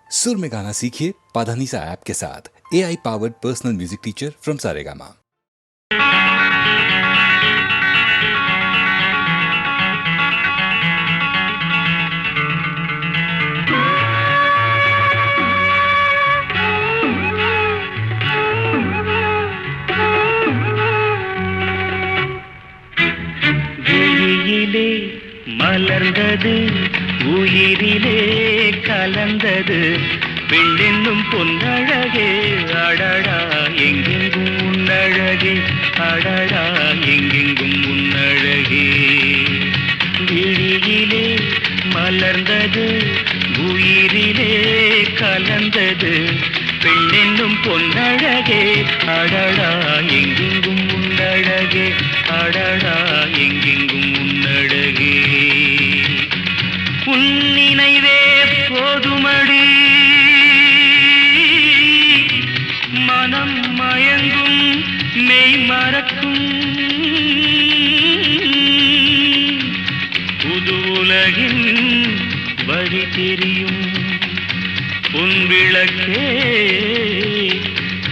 सुर में गाना सीखिए पाधानीसा ऐप के साथ। AI powered personal music teacher from Saregama. விழியிலே மலர்ந்தது உயிரிலே கலந்தது வெள்ளென்னும் பொன்னழகே அடடா எங்கெங்கும் உன்னழகே அடடா எங்கெங்கும் உன்னழகே விழியிலே மலர்ந்தது உயிரிலே கலந்தது பெண்ணென்னும் பொன்னழகே அடடா எங்கெங்கும் உன்னழகே அடடா எங்கெங்கும் உன்னழகே உன் நினைவே போதுமடி மனம் மயங்கும் மெய் மறக்கும் புது உலகின் வழி தெரியும் உன் விளக்கே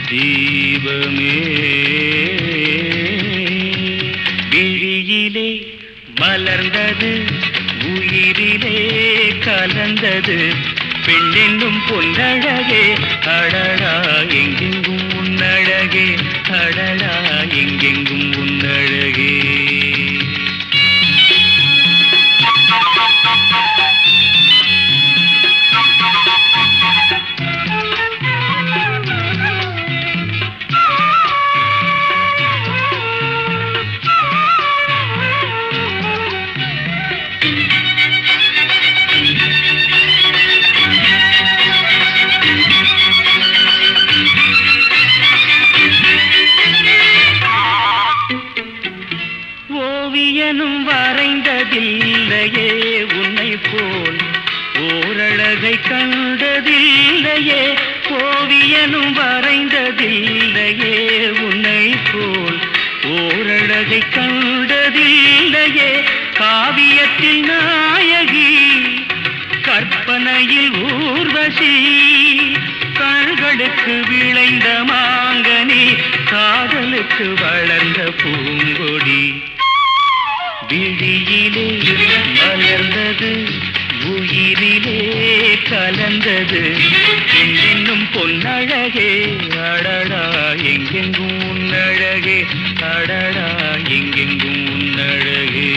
தீபமே விழியிலே மலர்ந்தது உயிரிலே கலந்தது பெண்ணென்னும் பொன்னழகே அடடா எங்கெங்கும் உன்னழகே அடடா எங்கெங்கும் உன்னழகே ஓவியனும் வரைந்ததில்லையே உன்னை போல் ஓரழகை கண்டதில்லையே ஓவியனும் வரைந்ததில்லையே உன்னை போல் ஓரழகை கண்டதில்லையே காவியத்தில் நாயகி கற்பனையில் ஊர்வசி கண்களுக்கு விளைந்த மாங்கனி காதலுக்கு வளர்ந்த பூங்கொடி விழியிலே மலர்ந்தது உயிரிலே கலந்தது பெண்ணென்னும் பொன்னழகே அடடா எங்கெங்கும் உன்னழகே அடடா எங்கெங்கும் உன்னழகே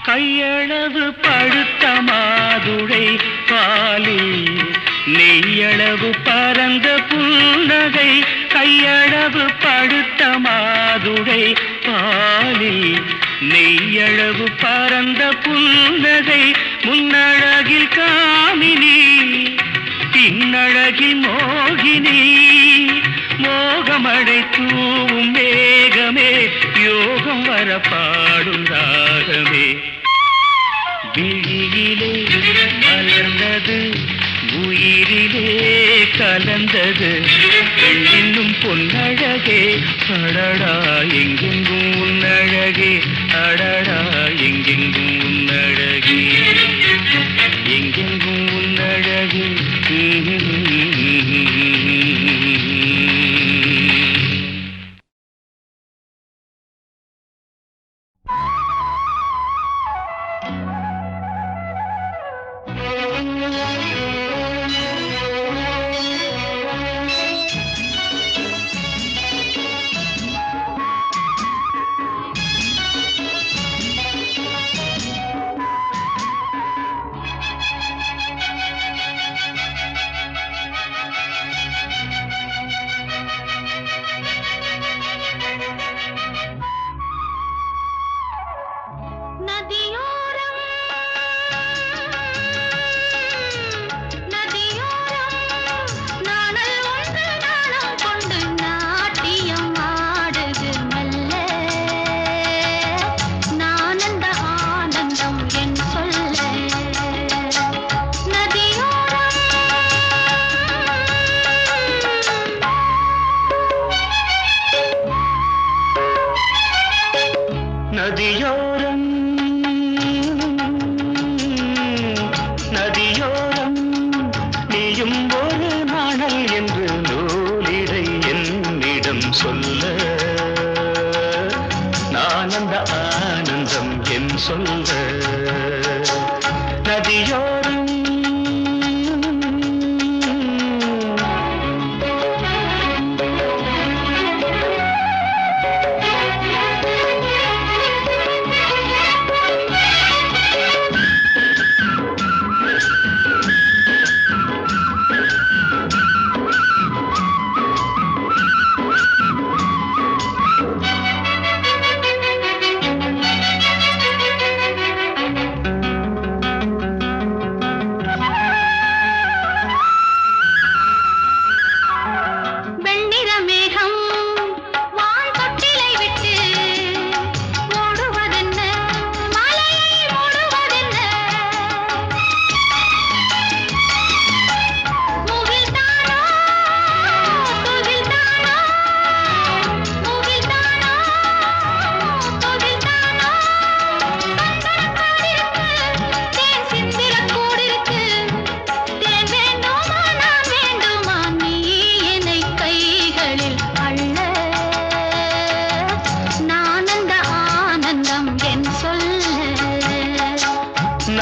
கையளவு பழுத்த மாதுளை பாலில் நெய்யளவு பரந்த புன்னகை கையளவு பழுத்த மாதுளை பாலில் நெய்யளவு பரந்த புன்னகை முன்னழகில் காமினி பின்னழகில் மோகினி மோகமடை தூவும் மேகமே யோகம் வர பாடும் ராகமே விழியிலே மலர்ந்தது உயிரிலே கலந்தது பெண்ணின்னும் பொன்னழகே அடடா எங்கெங்கும் உன்னழகே அடடா எங்கெங்கும் உன்னழகே எங்கெங்கும் உன்னழகே நதியோரம் நதியோரம் நீயும் ஒரு நாணல் என்று நூலிடை என்னிடம் சொல்ல நான் அந்த ஆனந்தம் என் சொல்ல நதியோரம்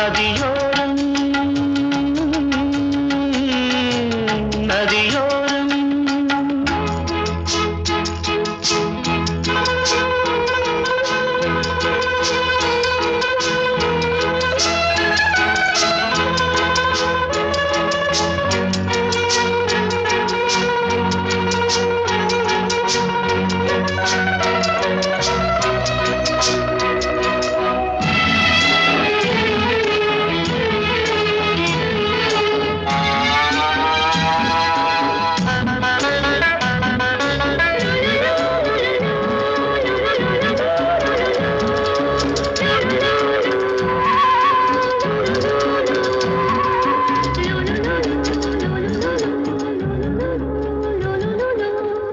நதியோரம் நதியோரம்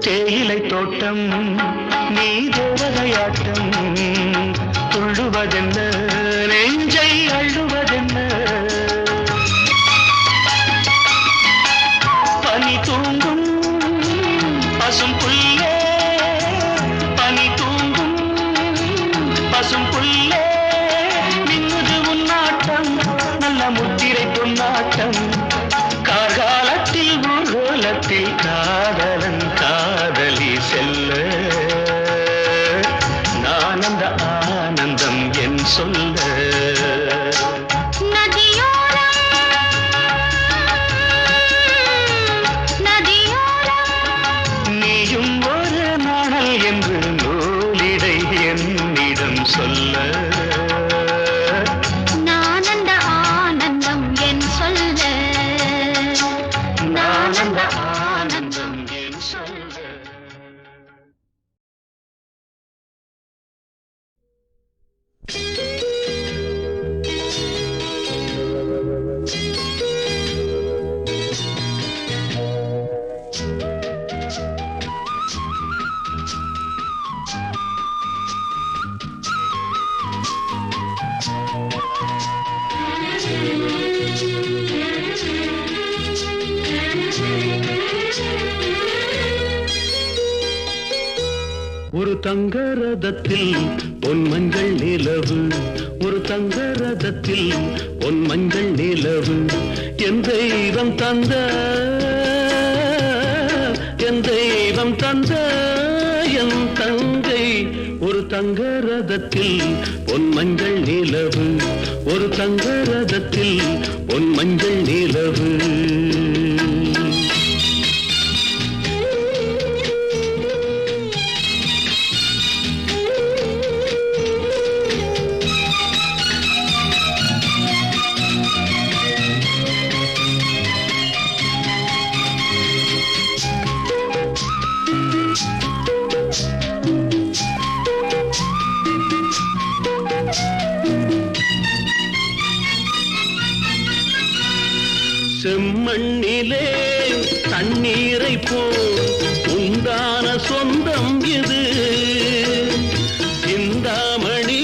தேயிலை தோட்டம் நீ தேவதையாட்டம் துள்ளுவதென்ன நெஞ்சை அள்ளுவதென்ன பனி தூங்கும் பசும் புல்லே பனி தூங்கும் பசும் புல்லே மின்னுது உன்னாட்டம் நல்ல முத்திரை பொன்னாட்டம் கார்காலத்தில் ஊர்வலத்தில் காதலன் காதலி செல்ல நான் அந்த ஆனந்தம் என் சொல்ல நீயும் ஒரு நாணல் என்று நூலிடை என்னிடம் சொல்ல ஆனந்தம் என் சொல்ல ஒரு தங்க ரதத்தில் பொன் மஞ்சள் நிலவு ஒரு தங்க ரதத்தில் பொன் மஞ்சள் நிலவு என் தெய்வம் தந்த என் தெய்வம் தந்த என் தங்கை ஒரு தங்க ரதத்தில் பொன் மஞ்சள் நிலவு ஒரு தங்க ரதத்தில் பொன் மஞ்சள் நிலவு செம்மண்ணிலே தண்ணீரை போல் உண்டான சொந்தம் இது சிந்தாமணி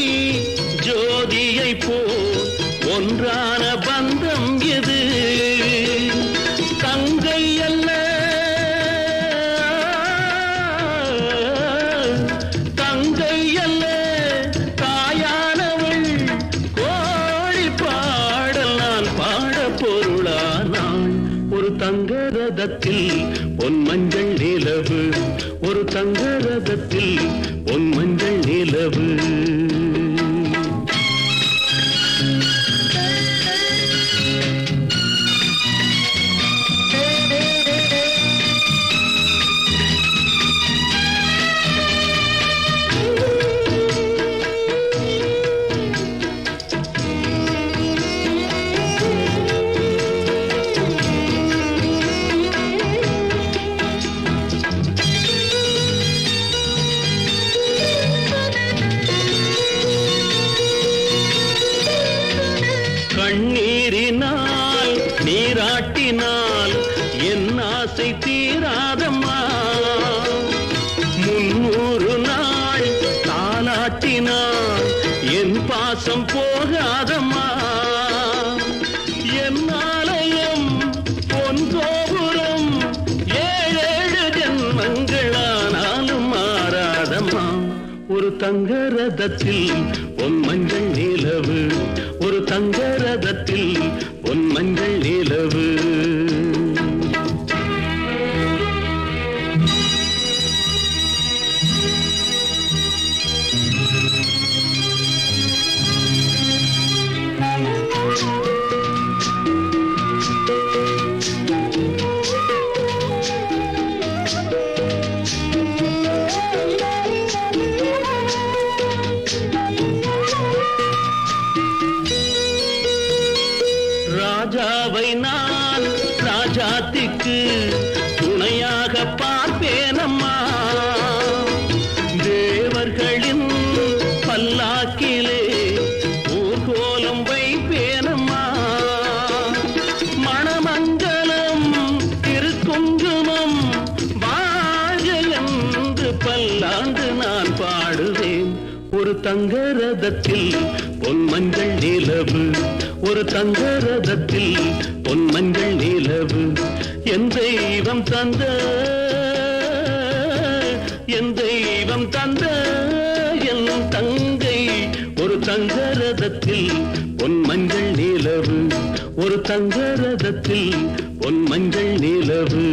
ரதத்தில் பொன் மஞ்சள் நிலவு, ஒரு தங்க ரதத்தில் பொன் மஞ்சள் நிலவு. கண்ணீரினால் நீராட்டினால் என் ஆசை தீராதம்மா, 300 நாள் தாலாட்டினால் என் பாசம் போகாதம்மா. என் ஆலயம் பொன் கோபுரம் 7 ஜென்மங்களானாலும் மாறாதம்மா. ஒரு தங்க ரதத்தில் பொன் மஞ்சள் நிலவு, ஒரு தங்க ரதத்தில் பொன் மஞ்சள் நிலவு. ராஜாவை நான் ராஜாத்திக்கு துணையாக பார்ப்பேனம்மா, தேவர்களின் பல்லாக்கிலே ஊர்கோலம் வைப்பேனம்மா. மணமங்கலம் திருக்குங்குமம் வாழ்க என்று பல்லாண்டு நான் பாடுவேன். ஒரு தங்க ரதத்தில் பொன் மஞ்சள் நிலவு, ஒரு தங்க ரதத்தில் பொன் மஞ்சள் நிலவு. என் தெய்வம் தந்த, என் தெய்வம் தந்த என் தங்கை, ஒரு தங்க ரதத்தில் பொன் மஞ்சள் நிலவு, ஒரு தங்க ரதத்தில் பொன் மஞ்சள் நிலவு.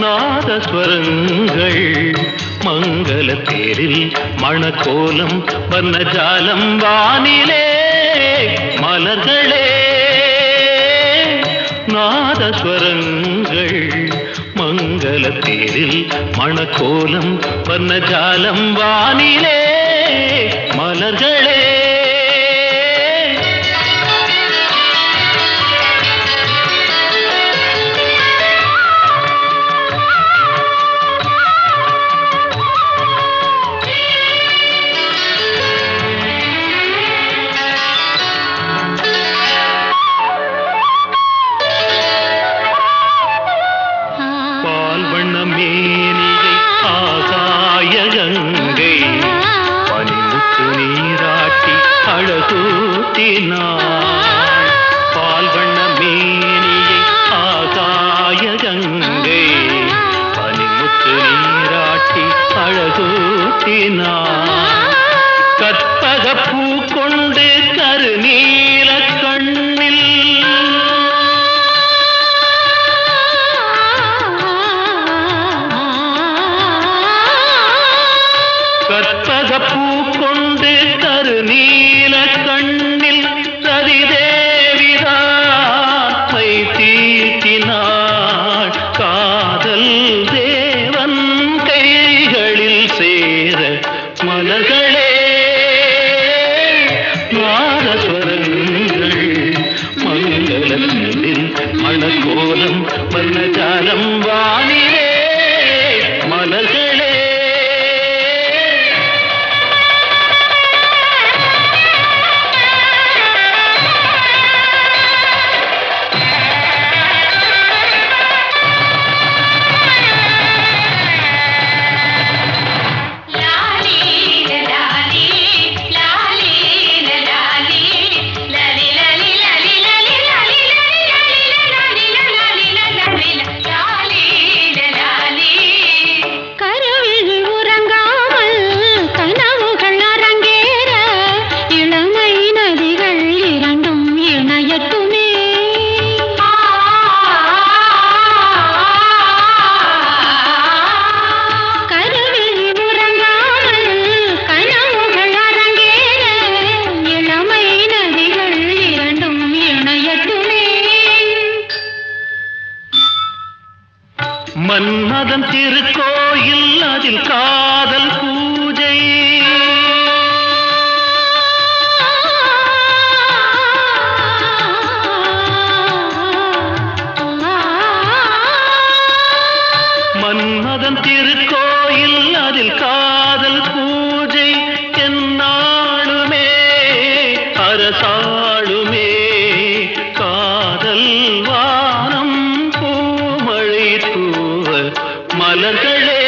நாதஸ்வரங்கள் மங்கள தேரில் மணக்கோலம் வர்ணஜாலம் வானிலே. மலர்களே நாதஸ்வரங்கள் மங்கள தேரில் மணக்கோலம் வர்ணஜாலம் வானிலே. மலர்களே மேனியை ஆகாய கங்கை பனிமுத்து நீராட்டி அழகூட்டினாள். பால்வண்ண மேனியை ஆகாய கங்கை பனிமுத்து நீராட்டி அழகூட்டினாள். கற்பக பூ கொண்டு கருநீல கண்ணில் கற்பகப்பூ கொண்டு கருநீல கண்ணில் ரதிதேவிதான் மன்மதன் திருக்கோயில் அதில் காதல் பூஜை. மன்மதன் திருக்கோயில் அதில் காதல் பூஜை. என்னாளுமே அரசாளுமே காதல் வானம் பூமழை தூவ மலர்களே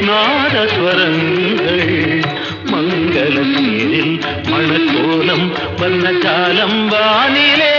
நாதஸ்வரங்கள் மங்கள தேரில் மணக்கோலம் வண்ணஜாலம் வானிலே.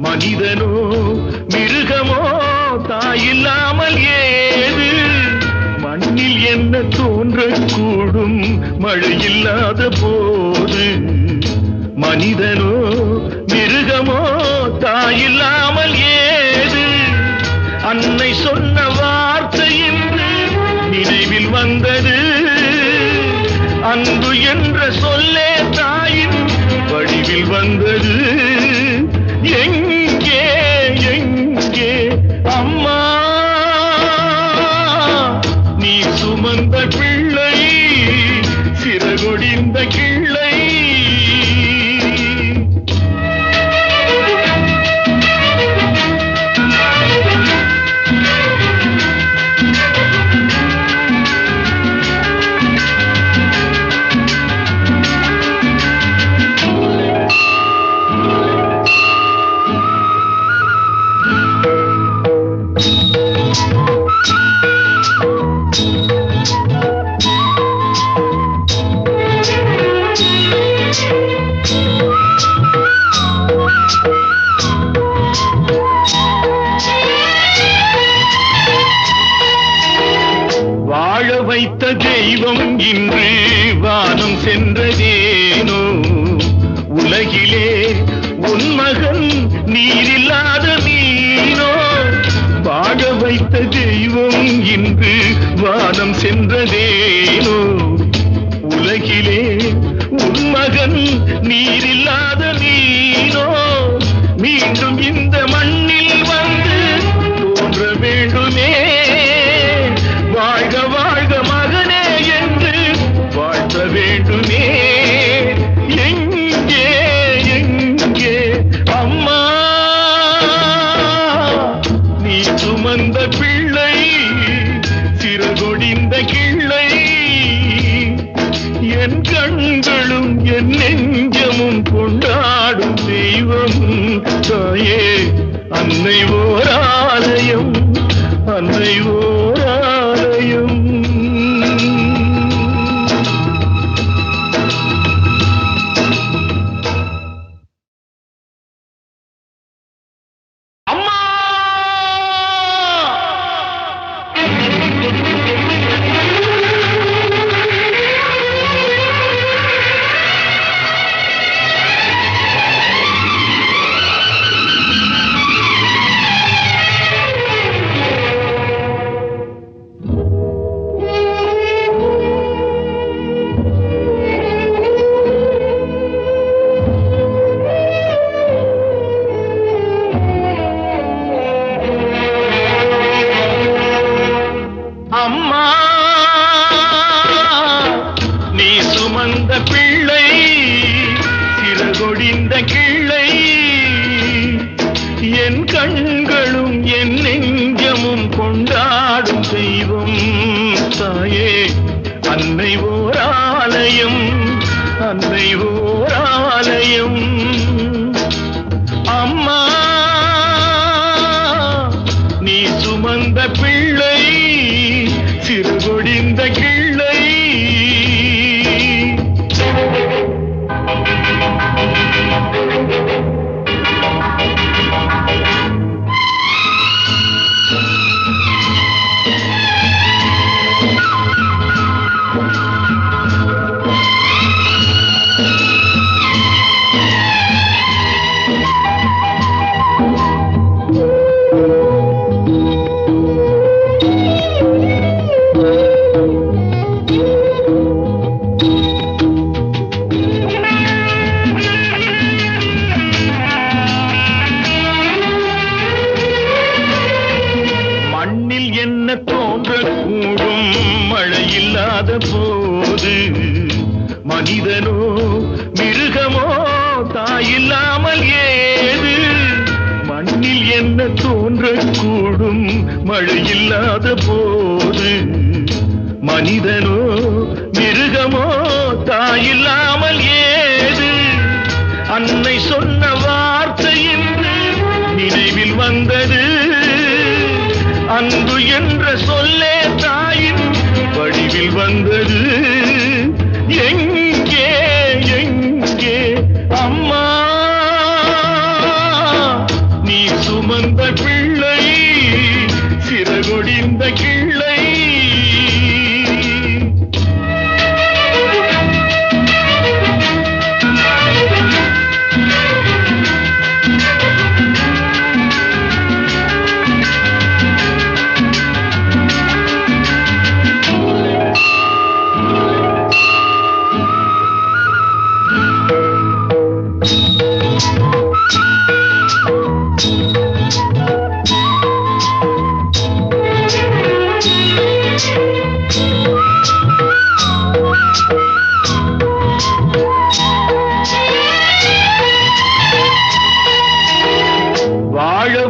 மனிதனோ மிருகமோ தாயில்லாமல் ஏது? மண்ணில் என்ன தோன்றக்கூடும் மழையில்லாத போது? மனிதனோ மிருகமோ தாயில்லாமல் ஏது? அன்னை சொன்ன வார்த்தை என்று நினைவில் வந்தது. அன்பு என்ற சொல்லே தாயின் வடிவில் வந்தது. எங்கே எங்கே அம்மா நீ சுமந்த பிள்ளை, சிறகொடிந்த கிள்ளை. வைத்த தெய்வம் இன்று வானம் சென்றதேனோ? உலகிலே உன் மகன் நீரில்லாத மீனோ? வாழ வைத்த தெய்வம் இன்று வானம் சென்றதேனோ? உலகிலே உன் மகன் நீரில்லாத மீனோ? மீண்டும் இந்த மண்ணில் வந்து தோன்ற வேண்டுமே. வாழ்க வாழ்க மகனே என்று வாழ்த்த வேண்டுமே. எங்கே எங்கே அம்மா நீ சுமந்த பிள்ளை, சிறகொடிந்த கிள்ளை. என் கண்களும் என் நெஞ்சமும் கொண்டாடும் தெய்வம் தாயே அன்னை ஓர் ஆலயம் அன்னை ஓர் ஆலயம். கண்களும் என் நெஞ்சமும் கொண்டாடும் தெய்வம் தாயே அன்னை ஓர் ஆலயம் அன்னை ஓர் ஆலயம். அம்மா நீ சுமந்த பிள்ளை சிறுகொடிந்த கிள்ளை. போது மனிதனோ மிருகமோ தாயில்லாமல் ஏது மண்ணில் என்ன தோன்றக்கூடும் மழையில்லாத போது மனிதனோ மிருகமோ தாயில்லாமல் ஏது. அன்னை சொன்ன வார்த்தை என்று நினைவில் வந்தது அன்பு என்ற சொல்லே தாயின் வடிவில் வந்தது. எங்கே எங்கே அம்மா நீ சுமந்த பிள்ளை சிறகொடிந்த கிள்ளை.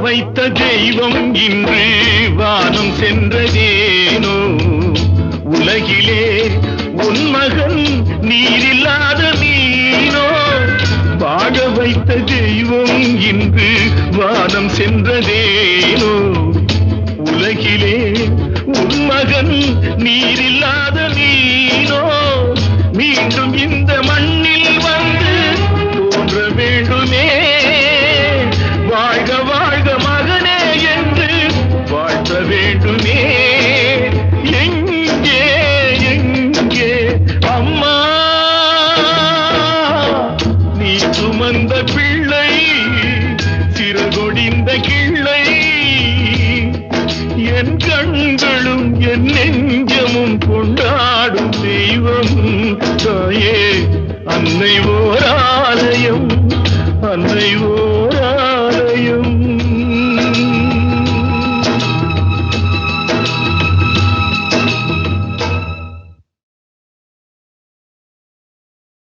வைத்த தெய்வம் இன்று வானம் சென்றதேனோ உலகிலே உன் மகன் நீரில்லாத மீனோ. வாழ வைத்த தெய்வம் இன்று வானம் சென்றதேனோ உலகிலே உன் மகன் நீரில்லாத மீனோ. மீண்டும் இந்த மண்ணில் வந்து தோன்ற வேண்டுமே வாழ்க வாழ்க மகனே என்று வாழ்த்த வேண்டுமே. எங்கே எங்கே அம்மா நீ சுமந்த பிள்ளை சிறகொடிந்த கிள்ளை. என் கண்களும் என் நெஞ்சமும் கொண்டாடும் தெய்வம் தாயே அன்னை ஓர் ஆலயம் அன்னை